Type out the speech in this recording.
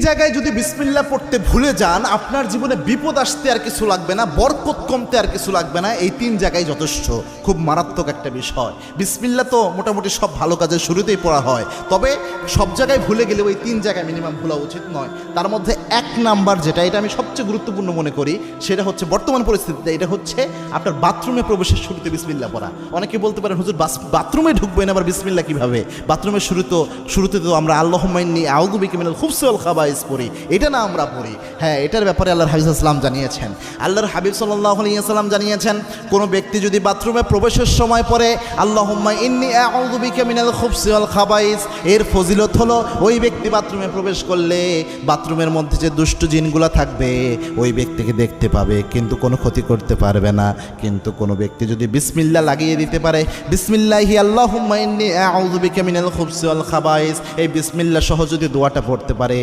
জায়গায় যদি বিসমিল্লাহ পড়তে ভুলে যান, আপনার জীবনে বিপদ আসতে আর কিছু লাগবে না, বরকত কমতে আর কিছু লাগবে না। এই 3 জায়গায় যথেষ্ট। খুব মারাত্মক একটা বিষয়। বিসমিল্লাহ তো মোটামুটি সব ভালো কাজের শুরুতেই পড়া হয়, তবে সব জায়গায় ভুলে গেলে ওই 3 জায়গায় মিনিমাম ভুলা উচিত নয়। তার মধ্যে 1 নাম্বার যেটা, এটা আমি সবচেয়ে গুরুত্বপূর্ণ মনে করি, সেটা হচ্ছে বর্তমান পরিস্থিতিতে এটা হচ্ছে আপনার বাথরুমে প্রবেশের শুরুতে বিসমিল্লাহ পড়া। অনেকে বলতে পারেন, হুজুর বাথরুমে ঢুকবেন আবার বিসমিল্লাহ কিভাবে? বাথরুমের শুরুতে তো আমরা আল্লাহুম্মা ইন্নী আউযু বিকা মিনাল খুবসি ওয়াল খাবাইস পড়ি, এটা না আমরা পড়ি। হ্যাঁ, এটার ব্যাপারে আল্লাহর হাবিব সাল্লাল্লাহু আলাইহি ওয়াসাল্লাম জানিয়েছেন। আল্লাহর হাবিব সাল্লাল্লাহু আলাইহি ওয়াসাল্লাম জানিয়েছেন, কোনো ব্যক্তি যদি বাথরুমে প্রবেশের সময় পড়ে আল্লাহুম্মা ইন্নী আউযু বিকা মিনাল খুবসি ওয়াল খাবাইস, এর ফজিলত হলো ওই ব্যক্তি বাথরুমে প্রবেশ করলে বাথরুমের মধ্যে যে দুষ্ট জিনগুলা থাকবে ওই ব্যক্তিকে দেখতে পাবে, কিন্তু কোনো ক্ষতি করতে পারবে না। কিন্তু কোনো ব্যক্তি যদি বিসমিল্লাহ লাগিয়ে দিতে পারে, বিসমিল্লাহি আল্লাহুম্মা ইন্নী আউযু বিকা মিনাল খুবসি ওয়াল খাবাইস, এই বিসমিল্লাহ সহ যদি দোয়াটা পড়তে পারে,